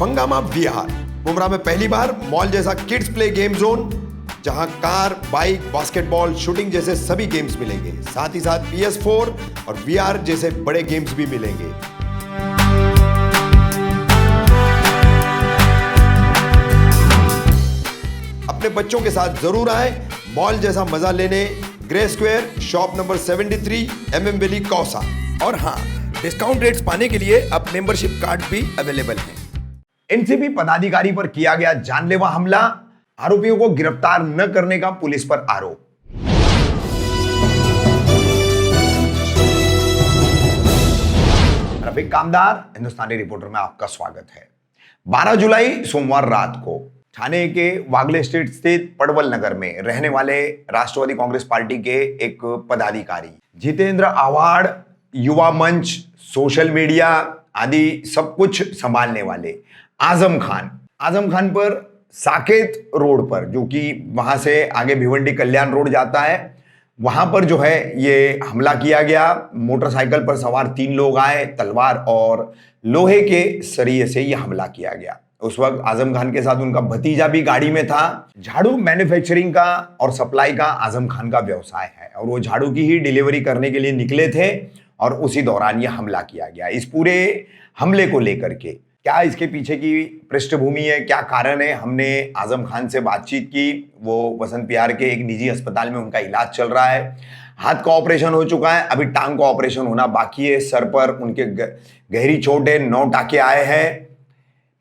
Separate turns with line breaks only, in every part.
फंगामा VR, Mumbra में पहली बार mall जैसा किड्स प्ले गेम जोन, जहां कार, बाइक, बास्केटबॉल, शूटिंग जैसे सभी गेम्स मिलेंगे। साथ ही साथ PS4 और VR जैसे बड़े गेम्स भी मिलेंगे। अपने बच्चों के साथ जरूर आए मॉल जैसा मजा लेने Grey Square, shop number 73, MM Valley, Kausa. और हाँ, डिस्काउंट रेट्स पाने के लिए अब मेंबरशिप कार्ड भी अवेलेबल हैं। एनसीपी पदाधिकारी पर किया गया जानलेवा हमला, आरोपियों को गिरफ्तार न करने का पुलिस पर आरोप। रफीक कामदार, हिंदुस्तानी रिपोर्टर में आपका स्वागत है। 12 जुलाई सोमवार रात को ठाणे के वागले स्ट्रीट स्थित पडवल नगर में रहने वाले राष्ट्रवादी कांग्रेस पार्टी के एक पदाधिकारी जितेंद्र आव्हाड, युवा मंच, सोशल मीडिया आदि सब कुछ संभालने वाले आजम खान पर साकेत रोड पर, जो कि वहां से आगे भिवंडी कल्याण रोड जाता है, वहां पर जो है ये हमला किया गया। मोटरसाइकिल पर सवार 3 लोग आए, तलवार और लोहे के सरिये से यह हमला किया गया। उस वक्त आजम खान के साथ उनका भतीजा भी गाड़ी में था। झाड़ू मैन्युफैक्चरिंग का और सप्लाई का आजम खान का व्यवसाय है और वो झाड़ू की ही डिलीवरी करने के लिए निकले थे और उसी दौरान यह हमला किया गया। इस पूरे हमले को लेकर के क्या इसके पीछे की पृष्ठभूमि है, क्या कारण है, हमने आजम खान से बातचीत की। वो वसंत विहार के एक निजी अस्पताल में उनका इलाज चल रहा है। हाथ का ऑपरेशन हो चुका है, अभी टांग का ऑपरेशन होना बाकी है। सर पर उनके गहरी चोट है, 9 टाके आए हैं।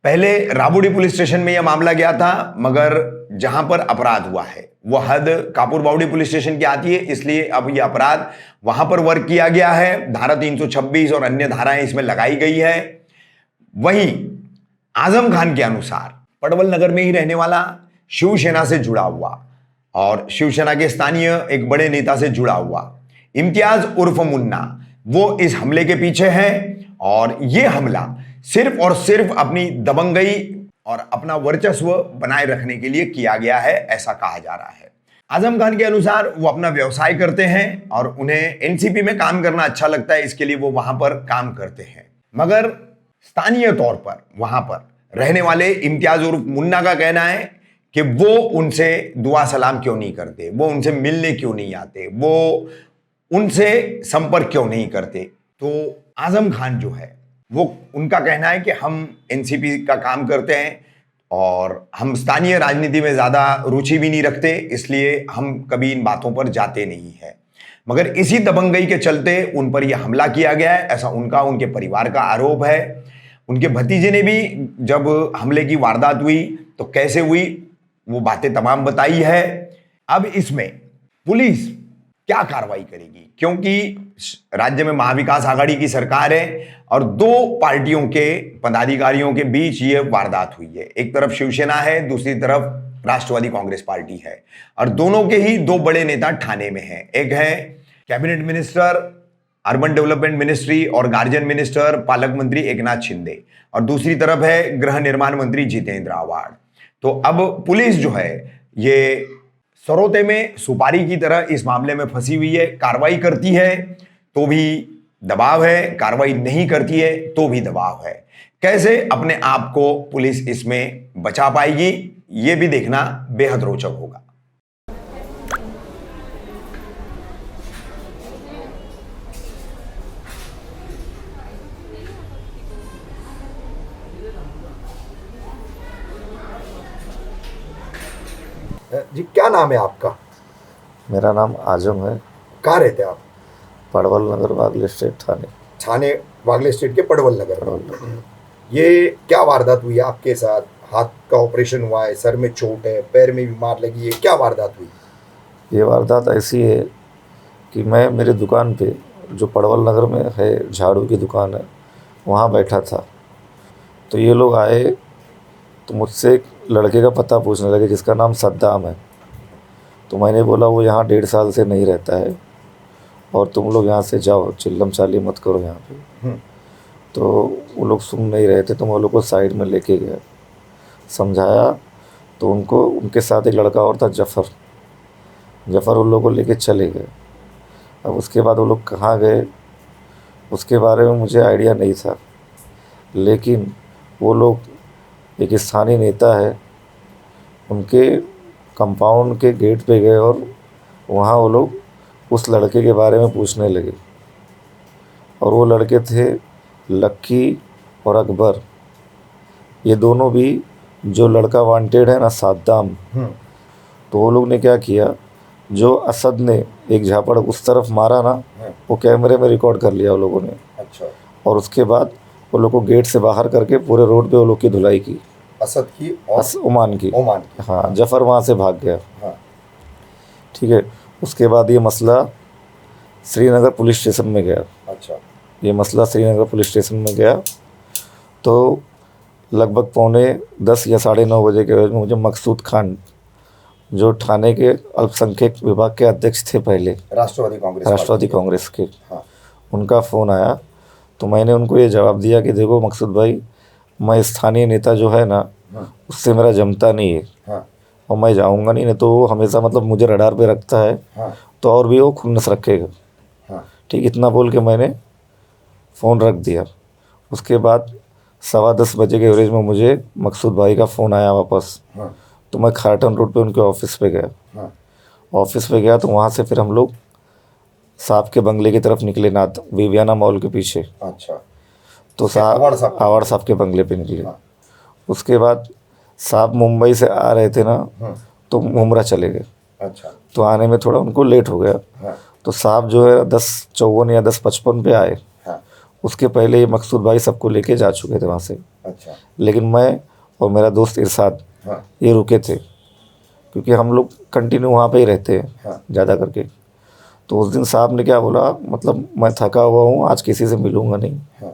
पहले राबुड़ी पुलिस स्टेशन में यह मामला गया था, मगर जहां पर अपराध हुआ है वो हद कापुर बावड़ी पुलिस स्टेशन की आती है, इसलिए अब यह अपराध वहां पर वर्क किया गया है। धारा 326 और अन्य धाराएं इसमें लगाई गई है। वहीं आजम खान के अनुसार पडवल नगर में ही रहने वाला, शिवसेना से जुड़ा हुआ और शिवसेना के स्थानीय एक बड़े नेता से जुड़ा हुआ इम्तियाज उर्फ मुन्ना, वो इस हमले के पीछे है। और यह हमला सिर्फ और सिर्फ अपनी दबंगई और अपना वर्चस्व बनाए रखने के लिए किया गया है, ऐसा कहा जा रहा है। आजम खान के अनुसार वो अपना व्यवसाय करते हैं और उन्हें एनसीपी में काम करना अच्छा लगता है, इसके लिए वो वहां पर काम करते हैं। मगर स्थानीय तौर पर वहां पर रहने वाले इम्तियाज उर्फ मुन्ना का कहना है कि वो उनसे दुआ सलाम क्यों नहीं करते, वो उनसे मिलने क्यों नहीं आते, वो उनसे संपर्क क्यों नहीं करते। तो आजम खान जो है वो, उनका कहना है कि हम एनसीपी का काम करते हैं और हम स्थानीय राजनीति में ज्यादा रुचि भी नहीं रखते, इसलिए हम कभी इन बातों पर जाते नहीं है। मगर इसी दबंगई के चलते उन पर यह हमला किया गया है, ऐसा उनका, उनके परिवार का आरोप है। उनके भतीजे ने भी जब हमले की वारदात हुई तो कैसे हुई वो बातें तमाम बताई है। अब इसमें पुलिस क्या कार्रवाई करेगी, क्योंकि राज्य में महाविकास आघाड़ी की सरकार है और 2 पार्टियों के पदाधिकारियों के बीच ये वारदात हुई है। एक तरफ शिवसेना है, दूसरी तरफ राष्ट्रवादी कांग्रेस पार्टी है और दोनों के ही 2 बड़े नेता ठाणे में हैं। एक है cabinet minister, urban development ministry और गार्जियन मिनिस्टर, पालक मंत्री एकनाथ शिंदे, और दूसरी तरफ है गृह निर्माण मंत्री जितेंद्र आव्हाड। तो अब पुलिस जो है ये सरोते में सुपारी की तरह इस मामले में फंसी हुई है। कार्रवाई करती है तो भी दबाव है, कार्रवाई नहीं करती है तो भी दबाव है। कैसे अपने आप को पुलिस इसमें बचा पाएगी, यह भी देखना बेहद रोचक होगा। जी, क्या नाम है आपका?
मेरा नाम आजम है।
कहाँ रहते हैं आप?
पडवल नगर, वागले स्ट्रीट,
ठाणे वागले स्ट्रीट के पडवल नगर। ये क्या वारदात हुई आपके साथ? हाथ का ऑपरेशन हुआ है, सर में चोट है, पैर में भी मार लगी है, क्या वारदात हुई?
ये वारदात ऐसी है कि मैं मेरी दुकान पे, जो पडवल नगर में है, झाड़ू की दुकान है, वहाँ बैठा था। तो ये लोग आए तो मुझसे एक लड़के का पता पूछने लगे जिसका नाम सद्दाम है। तो मैंने बोला वो यहाँ 1.5 साल से नहीं रहता है और तुम लोग यहाँ से जाओ, चिल्लम चाली मत करो यहाँ पे। तो वो लोग सुन नहीं रहे थे, तो मैं वो लोग को साइड में लेके गया, समझाया। तो उनको, उनके साथ एक लड़का और था, जफ़र उन लोगों को लेके चले गए। अब उसके बाद वो लोग कहाँ गए उसके बारे में मुझे आइडिया नहीं था, लेकिन वो लोग एक स्थानीय नेता है, उनके कंपाउंड के गेट पे गए और वहाँ वो लोग उस लड़के के बारे में पूछने लगे। और वो लड़के थे लक्की और अकबर। ये दोनों भी, जो लड़का वांटेड है ना साद्दाम, तो वो लोग ने क्या किया, जो असद ने एक झापड़ उस तरफ मारा ना, वो कैमरे में रिकॉर्ड कर लिया वो लोगों ने।
अच्छा।
और उसके बाद वो लोग को गेट से बाहर करके पूरे रोड पे वो लोग की धुलाई की।
असद की और
ओमान की।
ओमान की।
हाँ, जफ़र वहाँ से भाग गया।
हाँ।
ठीक है। उसके बाद ये मसला श्रीनगर पुलिस स्टेशन में गया।
अच्छा।
ये मसला श्रीनगर पुलिस स्टेशन में गया तो लगभग 9:45 या 9:30 बजे के में मुझे मकसूद खान, जो थाने के अल्पसंख्यक विभाग के अध्यक्ष थे पहले, राष्ट्रवादी कांग्रेस के,
हाँ।
उनका फ़ोन आया। तो मैंने उनको ये जवाब दिया कि देखो मकसूद भाई, मैं स्थानीय नेता जो है ना, उससे मेरा जमता नहीं है।
हाँ।
और मैं जाऊंगा नहीं तो वो हमेशा मतलब मुझे रडार पे रखता है।
हाँ।
तो और भी वो खुन्नस रखेगा।
हाँ।
ठीक, इतना बोल के मैंने फ़ोन रख दिया। उसके बाद 10:15 बजे के एवरेज में मुझे मकसूद भाई का फ़ोन आया वापस।
हाँ।
तो मैं खाटन रोड पे उनके ऑफिस पे गया।
हाँ।
ऑफिस पे गया तो वहाँ से फिर हम लोग साहब के बंगले की तरफ निकले, नाथ विवियाना मॉल के पीछे।
अच्छा।
तो आवाड़ साहब के बंगले पे निकले।
हाँ।
उसके बाद साहब मुंबई से आ रहे थे ना, तो मुमरा चले गए।
अच्छा।
तो आने में थोड़ा उनको लेट हो गया।
हाँ।
तो साहब जो है 10:54 या 10:55 पे आए।
हाँ।
उसके पहले ये मकसूद भाई सबको लेके जा चुके थे वहाँ से।
अच्छा।
लेकिन मैं और मेरा दोस्त इरशाद,
हाँ।
ये रुके थे, क्योंकि हम लोग कंटिन्यू वहाँ पे ही रहते हैं।
हाँ।
ज़्यादा करके। तो उस दिन साहब ने क्या बोला, मतलब मैं थका हुआ हूँ, आज किसी से मिलूँगा नहीं।
हाँ।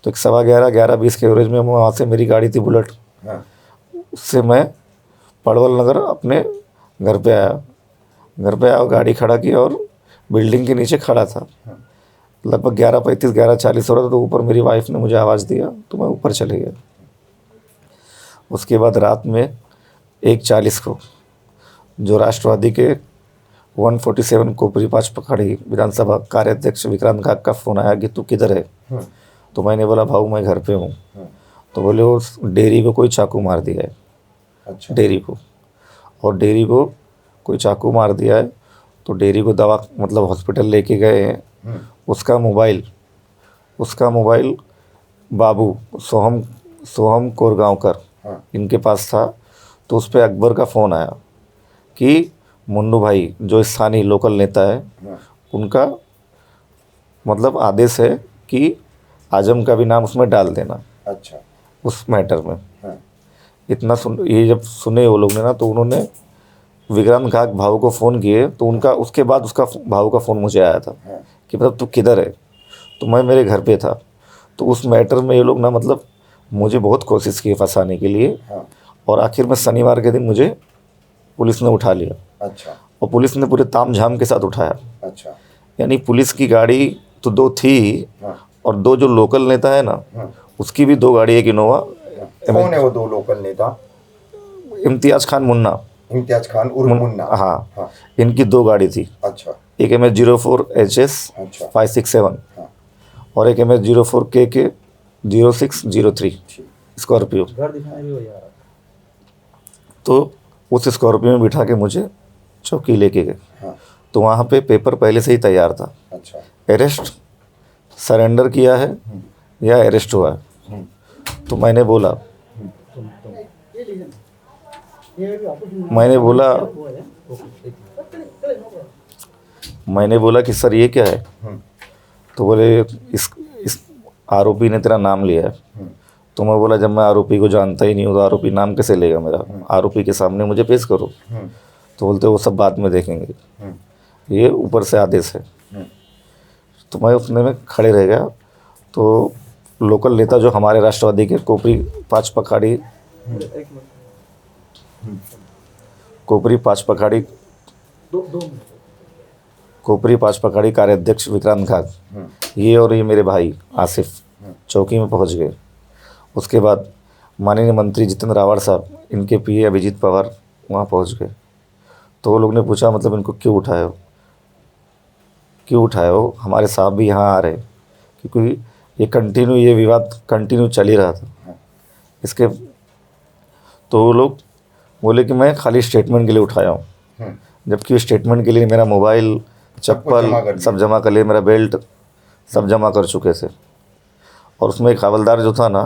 तो 11:20 के एवरेज में वहाँ से मेरी गाड़ी थी बुलेट,
हाँ।
उससे मैं पड़वल नगर अपने घर पे आया। घर पे आया, गाड़ी खड़ा किया और बिल्डिंग के नीचे खड़ा था। लगभग 11:35 11:40 हो रहा था। तो ऊपर मेरी वाइफ ने मुझे आवाज़ दिया तो मैं ऊपर चले गया। उसके बाद रात में 1:40 को जो राष्ट्रवादी के 147 कोपरी पाँच पखाड़ी विधानसभा कार्याध्यक्ष विक्रांत काग का फ़ोन आया कि तू किधर है। तो मैंने बोला भाऊ मैं घर पे हूँ। तो बोले उस डेयरी को कोई चाकू मार दिया है।
अच्छा।
डेयरी को, और डेयरी को कोई चाकू मार दिया है। तो डेयरी को दवा मतलब हॉस्पिटल लेके गए हैं। उसका मोबाइल बाबू सोहम कोरगांवकर,
हाँ।
इनके पास था। तो उस पर अकबर का फ़ोन आया कि मुन्नू भाई जो स्थानीय लोकल नेता है, उनका मतलब आदेश है कि आजम का भी नाम उसमें डाल देना।
अच्छा।
उस मैटर में।
हाँ।
इतना ये जब सुने वो लोग ने ना, तो उन्होंने विक्रांत काग भाऊ को फ़ोन किए। तो उनका उसके बाद उसका भाऊ का फ़ोन मुझे आया था कि मतलब तू किधर है। तो मैं मेरे घर पे था। तो उस मैटर में ये लोग ना मतलब मुझे बहुत कोशिश की फंसाने के लिए।
हाँ।
और आखिर में शनिवार के दिन मुझे पुलिस ने उठा लिया।
अच्छा।
और पुलिस ने पूरे तामझाम के साथ उठाया।
अच्छा।
यानी पुलिस की गाड़ी तो 2 थी,
हाँ।
और 2 जो लोकल नेता है ना, उसकी भी 2 गाड़ी, एक इनोवा।
कौन है वो 2 लोकल नेता?
इम्तियाज़ खान मुन्ना।
इम्तियाज़ खान उर्फ मुन्ना।
हाँ। इनकी 2 गाड़ी थी।
अच्छा।
एक MS04 HS
अच्छा।
567
हाँ।
और एक MS04 KK 0603 स्कॉर्पियो। तो उस स्कॉर्पियो में बिठा के मुझे चौकी लेके गए।
हाँ।
तो वहाँ पे पेपर पहले से ही तैयार था।
अच्छा।
अरेस्ट, सरेंडर किया है या अरेस्ट हुआ है। तो मैंने बोला कि सर ये क्या है। तो बोले इस आरोपी ने तेरा नाम लिया है। तो मैं बोला जब मैं आरोपी को जानता ही नहीं हूँ तो आरोपी नाम कैसे लेगा मेरा, आरोपी के सामने मुझे पेश करो। तो बोलते वो सब बाद में देखेंगे, ये ऊपर से आदेश है। तो मैं उसने में खड़े रह गया। तो लोकल नेता जो हमारे राष्ट्रवादी के कोपरी पाँच पखाड़ी कार्याध्यक्ष विक्रांत काग, ये और ये मेरे भाई आसिफ चौकी में पहुंच गए। उसके बाद माननीय मंत्री जितेंद्र रावड़ साहब, इनके PA अभिजीत पवार वहाँ पहुंच गए। तो वो लोग ने पूछा मतलब इनको क्यों उठाए हो, हमारे साहब भी यहाँ आ रहे, क्योंकि ये विवाद कंटिन्यू चल ही रहा था। इसके तो वो लोग बोले कि मैं खाली स्टेटमेंट के लिए उठाया हूँ, जबकि स्टेटमेंट के लिए मेरा मोबाइल, चप्पल सब जमा कर लिए, मेरा बेल्ट सब जमा कर चुके थे। और उसमें एक हवलदार जो था ना,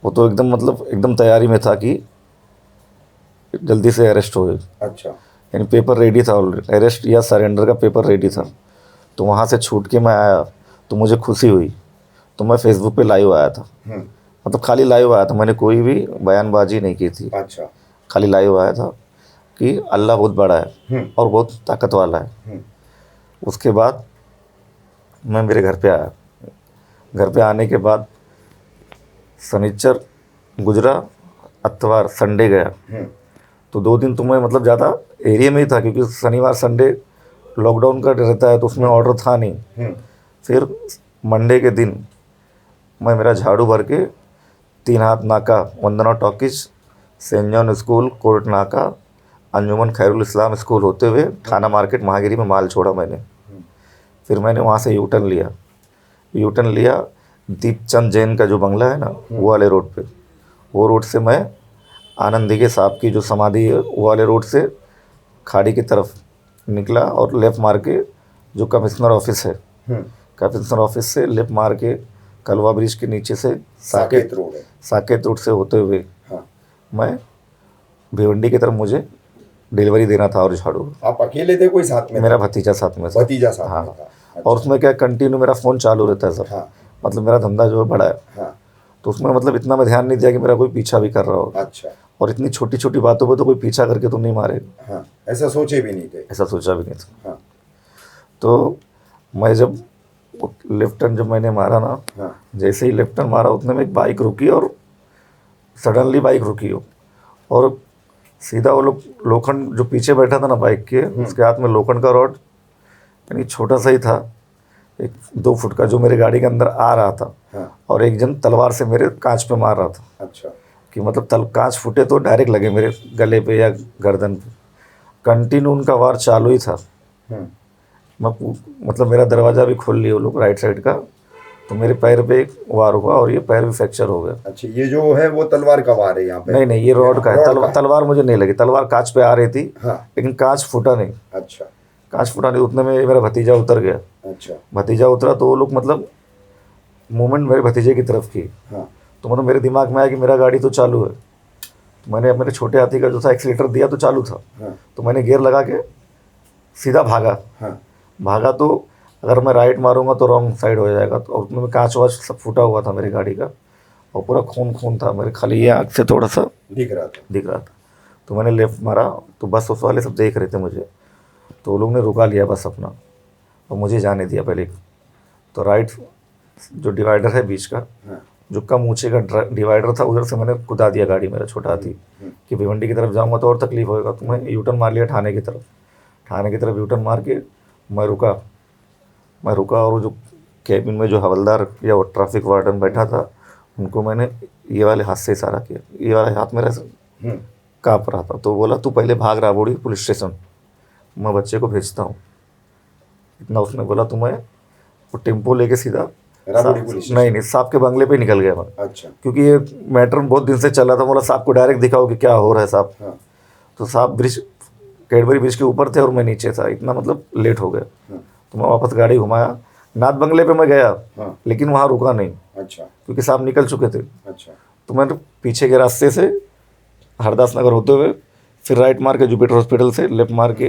वो तो एकदम मतलब एकदम तैयारी में था कि जल्दी से अरेस्ट हो।
अच्छा।
यानी पेपर रेडी था ऑलरेडी, अरेस्ट या सरेंडर का पेपर रेडी था। तो वहाँ से छूट के मैं आया तो मुझे खुशी हुई, तो मैं फेसबुक पे लाइव आया था। मतलब खाली लाइव आया था, मैंने कोई भी बयानबाजी नहीं की थी।
अच्छा।
खाली लाइव आया था कि अल्लाह बहुत बड़ा है और बहुत ताकत वाला है। उसके बाद मैं मेरे घर पे आया। घर पे आने के बाद शनिचर गुजरा, अतवार संडे गया। तो 2 दिन तो मैं मतलब ज़्यादा एरिया में ही था, क्योंकि शनिवार संडे लॉकडाउन का रहता है, तो उसमें ऑर्डर था नहीं। फिर मंडे के दिन मैं मेरा झाड़ू भर के 3 हाथ नाका, Vandana talkies, saint John school, court नाका, अंजुमन खैरुल इस्लाम स्कूल होते हुए थाना मार्केट महागिरी में माल छोड़ा मैंने। फिर मैंने वहाँ से यूटर्न लिया दीपचंद जैन का जो बंगला है ना, वो वाले रोड पे। वो रोड से मैं आनंदी के साहब की जो समाधि है, वो वाले रोड से खाड़ी की तरफ निकला और लेफ़्ट मार के जो कमिश्नर ऑफिस है, कमिश्नर ऑफिस से लेफ़्ट मार के कलवा ब्रिज के नीचे से साकेत रोड से होते हुए मैं भिवंडी की तरफ मुझे डिलीवरी देना था। और झाड़ू
आप अकेले थे, कोई साथ में?
मेरा भतीजा साथ में।
भतीजा साथ
हाँ।
में था। अच्छा।
और उसमें क्या कंटिन्यू मेरा फ़ोन चालू रहता है सर। मतलब मेरा धंधा जो है बड़ा है, तो उसमें मतलब इतना मैं ध्यान नहीं दिया कि मेरा कोई पीछा भी कर रहा हो।
अच्छा।
और इतनी छोटी छोटी बातों पे तो कोई पीछा करके तो नहीं मारेगा।
ऐसा सोचे भी नहीं थे? ऐसा
सोचा भी नहीं था। तो मैं जब लेफ्ट टर्न जब मैंने मारा ना, जैसे ही लेफ्ट टर्न मारा उतने में एक बाइक रुकी और सडनली बाइक रुकी हो, और सीधा वो लोग लोखंड जो पीछे बैठा था ना बाइक के, उसके हाथ में लोखंड का रॉड, यानी छोटा सा ही था, 1-2 फुट का, जो मेरे गाड़ी के अंदर आ रहा था। और एक जन तलवार से मेरे कांच पे मार रहा था। अच्छा। कि मतलब कांच फूटे तो डायरेक्ट लगे मेरे गले पे या गर्दन पे। कंटिन्यू उनका वार चालू ही था। मैं मतलब मेरा दरवाज़ा भी खोल लिया वो लोग राइट साइड का, तो मेरे पैर पे एक वार हुआ और ये पैर भी फ्रैक्चर हो गया।
अच्छा, ये जो है वो तलवार का वार है यहाँ पे?
नहीं, ये रॉड का है। तलवार मुझे नहीं लगी, तलवार कांच पे आ रही थी। लेकिन कांच फूटा नहीं। अच्छा। कांच फूटा नहीं, उतने में मेरा भतीजा उतर गया। अच्छा। भतीजा उतरा तो वो लोग मतलब मूवमेंट मेरे भतीजे की तरफ की। तो मतलब मेरे दिमाग में आया कि मेरा गाड़ी तो चालू है। तो मैंने मेरे छोटे हाथी का जो था एक्सीलेटर दिया तो चालू था। तो मैंने गियर लगा के सीधा भागा तो अगर मैं राइट मारूंगा तो रॉन्ग साइड हो जाएगा। तो उसमें में कांच वाच सब फूटा हुआ था मेरी गाड़ी का, और पूरा खून था मेरे, खाली ये आँख से थोड़ा सा दिख रहा था। तो मैंने लेफ़्ट मारा तो बस उस वाले सब देख रहे थे मुझे, तो वो लोग ने रुका लिया बस अपना और मुझे जाने दिया पहले। तो राइट जो डिवाइडर है बीच का, जो कम ऊँचे का डिवाइडर था, उधर से मैंने कुदा दिया गाड़ी, मेरा छोटा हाथी, कि भिवंडी की तरफ जाऊँगा तो और तकलीफ होएगा। तो मैं यूटर्न मार लिया थाने की तरफ यूटर्न मार के मैं रुका और जो कैबिन में जो हवलदार या वो ट्रैफिक वार्डन बैठा था, उनको मैंने ये वाले हाथ से इशारा किया, ये वाला हाथ मेरा काँप रहा था। तो बोला तू पहले भाग राबोड़ी पुलिस स्टेशन, मैं बच्चे को भेजता हूँ। इतना उसने बोला। तो मैं वो टेम्पो लेके सीधा नहीं साहब के बंगले पे निकल गया मैं। अच्छा। क्योंकि ये मैटर बहुत दिन से चल रहा था। बोला साहब को डायरेक्ट दिखाओ कि क्या हो रहा है साहब। तो साहब कैडबरी ब्रिज के ऊपर थे और मैं नीचे था, इतना मतलब लेट हो गया। तो मैं वापस गाड़ी घुमाया, नाथ बंगले पे मैं गया, लेकिन वहाँ रुका नहीं। अच्छा। क्योंकि साहब निकल चुके थे। अच्छा। तो मैं पीछे के रास्ते से हरदास नगर होते हुए फिर राइट मार के जुपिटर हॉस्पिटल से लेफ्ट मार के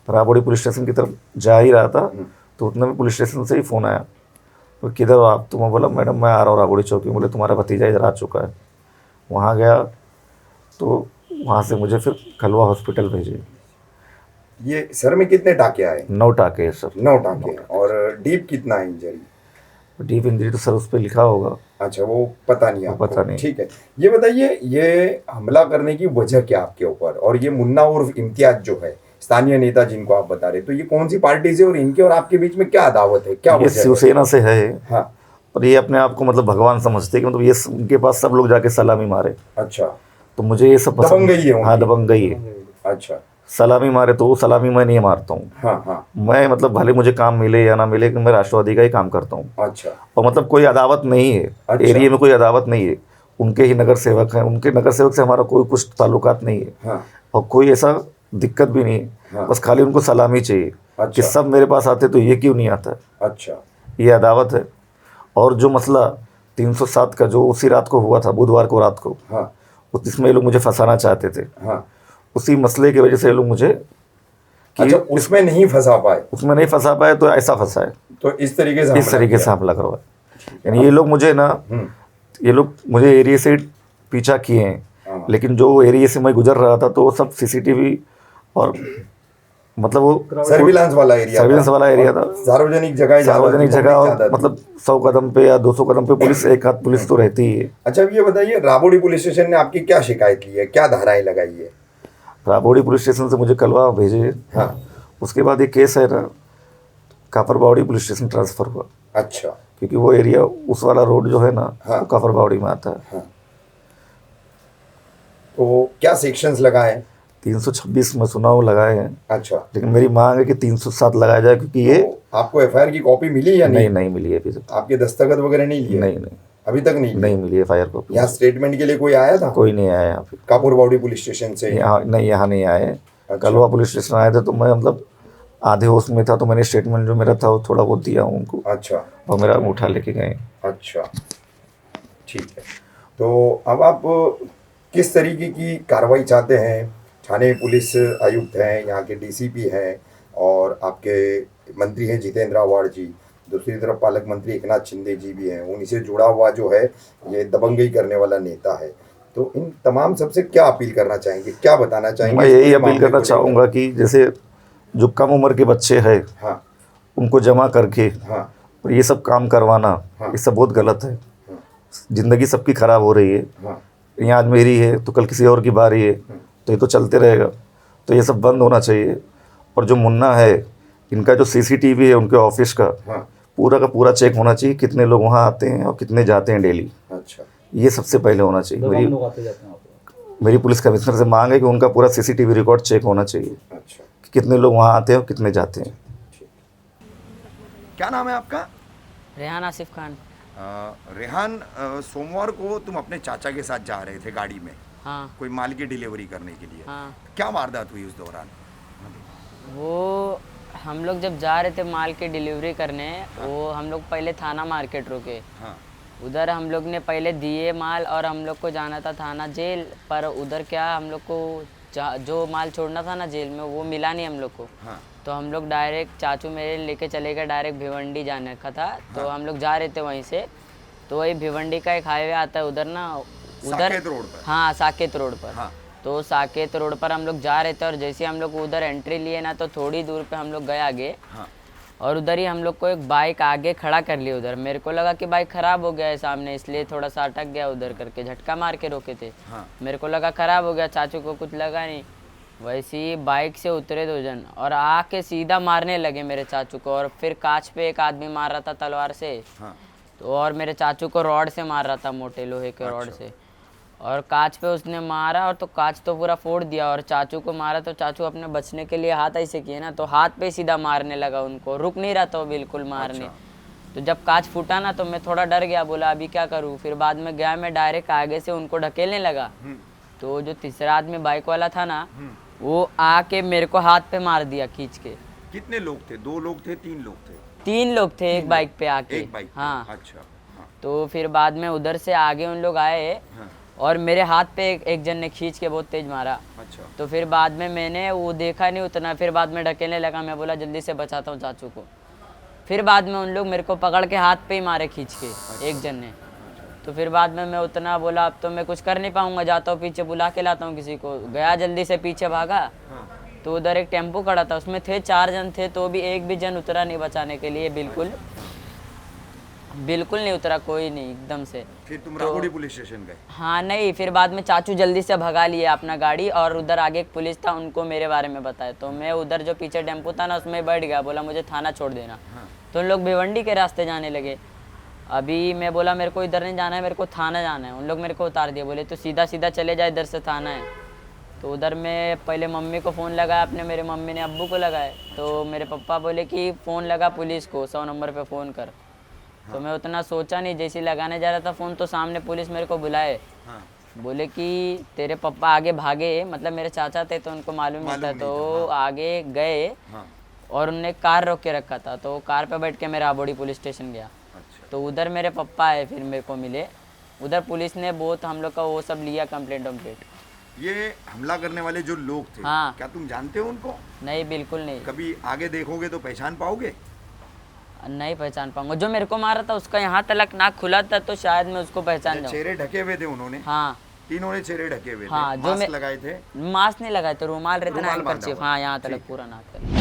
राबोड़ी पुलिस स्टेशन की तरफ जा ही रहा था। तो उतने में पुलिस स्टेशन से ही फ़ोन आया, तो किधर हो आप? तो मैं बोला मैडम मैं आ रहा हूँ राबोड़ी चौकी। बोले तुम्हारा भतीजा इधर आ चुका है। वहाँ गया तो वहाँ से मुझे फिर खलवा हॉस्पिटल भेजे।
ये सर में कितने टाके आए?
9 टाके है सर।
9 टाके। और डीप कितना है इंजरी?
डीप इंजरी तो सर उस पर लिखा होगा।
अच्छा, वो पता नहीं आपको?
पता नहीं।
ठीक है, ये बताइए ये हमला करने की वजह क्या आपके ऊपर? और ये मुन्ना और इम्तियाज जो है स्थानीय नेता जिनको आप बता रहे, तो ये कौन सी पार्टी से और इनके और आपके बीच में क्या अदावत है, क्या वजह है?
शिवसेना से है। हाँ। और ये अपने आप को मतलब भगवान समझते कि मतलब ये उनके पास सब लोग जाके सलामी मारे। अच्छा। तो मुझे ये सब
दबंग गई है।
हाँ, दबंग गई है।
अच्छा।
सलामी मारे तो वो सलामी मैं नहीं मारता हूँ। हाँ। मैं मतलब भले मुझे काम मिले या ना मिले, मैं राष्ट्रवादी का ही काम करता हूँ। अच्छा। और मतलब कोई अदावत नहीं है। अच्छा। एरिया में कोई अदावत नहीं है। उनके ही नगर सेवक हैं, उनके नगर सेवक से हमारा कोई कुछ ताल्लुकात नहीं है।
हाँ।
और कोई ऐसा दिक्कत भी नहीं है।
हाँ।
बस खाली उनको सलामी चाहिए कि
अच्छा।
सब मेरे पास आते तो ये क्यों नहीं आता।
अच्छा।
ये अदावत है। और जो मसला 307 का जो उसी रात को हुआ था, बुधवार को रात को,
हाँ।
इसमें ये लोग मुझे फंसाना चाहते थे।
हाँ।
उसी मसले की वजह से ये लोग मुझे कि
अच्छा, उसमें नहीं फंसा पाए,
उसमें नहीं फंसा पाए तो ऐसा फंसा है,
तो इस तरीके से
इस तरीके से
किया।
हमला करवाया। यानी ये लोग मुझे ना, ये लोग मुझे एरिया से पीछा किए हैं,
हाँ।
लेकिन जो एरिया से मैं गुजर रहा था तो वो सब सीसीटीवी और मतलब वो
सर्विलांस वाला एरिया
सर्विलांस वाला एरिया था।
सार्वजनिक जगह,
सार्वजनिक जगह और मतलब 100 कदम पे या 200 कदम पे पुलिस, एक हाथ पुलिस तो रहती ही है।
अच्छा, ये बताइए, राबोडी पुलिस स्टेशन ने आपकी क्या शिकायत की है, क्या धाराएं लगाई है?
राबोड़ी पुलिस स्टेशन से मुझे कलवा भेजे।
हाँ।
उसके बाद ये केस है ना, कापरबावड़ी पुलिस स्टेशन ट्रांसफ़र हुआ,
अच्छा।
क्योंकि वो एरिया, उस वाला रोड जो है ना,
हाँ।
वो कापरबावड़ी में आता है।
हाँ। तो क्या सेक्शंस लगाए?
326 में सुना वो लगाए हैं,
अच्छा।
लेकिन मेरी मांग है कि 307 लगाया जाए, क्योंकि ये
तो आपको एफआईआर की कॉपी मिली या नहीं?
नहीं मिली है अभी तक।
आपके दस्तखत वगैरह नहीं लिए?
नहीं
अभी तक नहीं लिए?
नहीं मिली एफआईआर कॉपी।
यहाँ स्टेटमेंट के लिए कोई आया था?
कोई नहीं आया यहाँ पे।
कापुरबावड़ी पुलिस स्टेशन से?
यहाँ नहीं आए।
अच्छा।
कलवा पुलिस स्टेशन आए थे तो मैं मतलब आधे होश में था, तो मैंने स्टेटमेंट जो मेरा था वो थोड़ा बहुत दिया उनको,
अच्छा।
और मेरा अंगूठा लेके गए।
अच्छा, ठीक है। तो अब आप किस तरीके की कार्रवाई चाहते हैं? थाने पुलिस आयुक्त हैं, यहाँ के डीसीपी हैं, और आपके मंत्री हैं जितेंद्र आव्हाड जी, दूसरी तरफ पालक मंत्री एकनाथ शिंदे जी भी हैं, उन्हीं से जुड़ा हुआ जो है ये दबंगई करने वाला नेता है। तो इन तमाम सबसे क्या अपील करना चाहेंगे, क्या बताना चाहेंगे?
मैं यही अपील करना चाहूँगा कि जैसे जो कम उम्र के बच्चे हैं,
हाँ।
उनको जमा करके
हाँ।
और ये सब काम करवाना,
हाँ।
ये सब बहुत गलत है।
हाँ।
ज़िंदगी सबकी ख़राब हो रही है।
हाँ।
यहाँ आज मेरी है तो कल किसी और की बारी है, तो ये तो चलते रहेगा। तो ये सब बंद होना चाहिए। और जो मुन्ना है, इनका जो सीसीटीवी है उनके ऑफिस का,
हाँ।
पूरा का पूरा चेक होना चाहिए, कितने लोग वहाँ आते हैं और कितने जाते हैं डेली।
अच्छा।
ये सबसे पहले होना चाहिए। मेरी पुलिस कमिश्नर से मांग है कि उनका पूरा सीसीटीवी रिकॉर्ड चेक होना चाहिए,
अच्छा।
कि कितने लोग वहाँ आते हैं और कितने जाते हैं।
क्या नाम है आपका?
रेहान आसिफ खान।
रेहान, सोमवार को तुम अपने चाचा के साथ जा रहे थे गाड़ी में,
हाँ
कोई माल की डिलीवरी करने के लिए।
हाँ।
क्या वारदात हुई उस दौरान?
वो हम लोग जब जा रहे थे माल की डिलीवरी करने, वो हम लोग पहले थाना मार्केट रुके।
हाँ।
उधर हम लोग ने पहले दिए माल और हम लोग को जाना था थाना जेल, पर उधर क्या हम लोग को जो माल छोड़ना था ना जेल में, वो मिला नहीं हम लोग को।
हाँ।
तो हम लोग डायरेक्ट, चाचू मेरे लेके चले गए डायरेक्ट भिवंडी जाने का था। तो हम लोग जा रहे थे वहीं से, तो वही भिवंडी का एक हाईवे आता है उधर ना, उधर
साकेत रोड पर।
हाँ साकेत रोड पर।
हाँ।
तो साकेत रोड पर हम लोग जा रहे थे और जैसे हम लोग उधर एंट्री लिए ना, तो थोड़ी दूर पे हम लोग गए आगे।
हाँ।
और उधर ही हम लोग को एक बाइक आगे खड़ा कर ली उधर। मेरे को लगा कि बाइक ख़राब हो गया है सामने, इसलिए थोड़ा सा अटक गया उधर करके, झटका मार के रोके थे।
हाँ।
मेरे को लगा ख़राब हो गया, चाचू को कुछ लगा नहीं। वैसे ही बाइक से उतरे 2 जन और आके सीधा मारने लगे मेरे चाचू को, और फिर कांच पे एक आदमी मार रहा था तलवार से।
हाँ।
तो और मेरे चाचू को रॉड से मार रहा था, मोटे लोहे के रॉड से। और कांच पे उसने मारा और तो कांच तो पूरा फोड़ दिया, और चाचू को मारा तो चाचू अपने बचने के लिए हाथ ऐसे किए ना, तो हाथ पे सीधा मारने लगा उनको, रुक नहीं रहा था वो बिल्कुल मारने। तो जब कांच फूटा ना, तो मैं थोड़ा डर गया, बोला अभी क्या करूँ। फिर बाद में गया मैं डायरेक्ट आगे से उनको ढकेलने लगा। तो जो तीसरा आदमी बाइक वाला था ना, वो आके मेरे को हाथ पे मार दिया खींच के।
कितने लोग थे? 2 लोग थे, 3 लोग थे?
3 लोग थे एक बाइक पे आके।
एक बाइक पे।
हाँ।
अच्छा। हाँ।
तो फिर बाद में उधर से आगे उन लोग आए।
हाँ।
और मेरे हाथ पे एक जन ने खींच के बहुत तेज मारा।
अच्छा।
तो फिर बाद में मैंने वो देखा नहीं उतना, फिर बाद में ढकेलने लगा। मैं बोला जल्दी से बचाता हूँ चाचू को। फिर बाद में उन लोग मेरे को पकड़ के हाथ पे ही मारे खींच के। एक जन ने। तो फिर बाद में मैं उतना बोला अब तो मैं कुछ कर नहीं पाऊंगा, जाता हूँ पीछे बुला के लाता हूँ किसी को। गया जल्दी से पीछे भागा। तो उधर एक टेम्पो खड़ा था, उसमें थे 4 जन थे, तो भी एक भी जन उतरा नहीं बचाने के लिए। बिल्कुल नहीं उतरा कोई नहीं एकदम से।
फिर तुम राबोडी पुलिस स्टेशन गए?
हाँ नहीं, फिर बाद में चाचू जल्दी से भगा लिए अपना गाड़ी, और उधर आगे एक पुलिस था, उनको मेरे बारे में बताया। तो मैं उधर जो पीछे टेम्पो था ना, उसमें बैठ गया, बोला मुझे थाना छोड़ देना। तो उन लोग भिवंडी के रास्ते जाने लगे। अभी मैं बोला मेरे को इधर नहीं जाना है, मेरे को थाना जाना है। उन लोग मेरे को उतार दिया, बोले तो सीधा सीधा चले जाए, इधर से थाना है। तो उधर मैं पहले मम्मी को फ़ोन लगाया अपने, मेरे मम्मी ने अब्बू को लगाए। तो मेरे पापा बोले कि फ़ोन लगा पुलिस को, 100 नंबर पे फ़ोन कर। तो मैं उतना सोचा नहीं, जैसे ही लगाने जा रहा था फ़ोन तो सामने पुलिस मेरे को बुलाए,
हाँ
बोले कि तेरे पापा आगे भागे, मतलब मेरे चाचा थे तो उनको मालूम नहीं था,
मालूम नहीं
तो आगे गए
हाँ
और उनने कार रोक के रखा था, तो कार पे बैठ के मैं राबोड़ी पुलिस स्टेशन गया।
अच्छा
तो उधर मेरे पापा आए, फिर मेरे को मिले, उधर पुलिस ने बहुत हम लोग का वो सब लिया, कंप्लेंट वम्प्लेंट।
ये हमला करने वाले जो लोग थे
हाँ।
क्या तुम जानते हो उनको?
नहीं, बिल्कुल नहीं,
कभी आगे देखोगे तो पहचान पाओगे?
नहीं पहचान पाऊंगा। जो मेरे को मारा था उसका यहाँ तलक नाक खुला था, तो शायद मैं उसको पहचान जाऊँ।
चेहरे ढके हुए थे उन्होंने?
हाँ
तीनों ने चेहरे ढके हुए थे,
हाँ, जो
मास्क
मैं
लगाए थे?
मास्क नहीं लगाए थे, रुमाल रहता ना,
रुमाल बांधा
हैंकरचिप,
हुआ।
हाँ यहाँ तलक
ठीक है।
पूरा नाक तलक।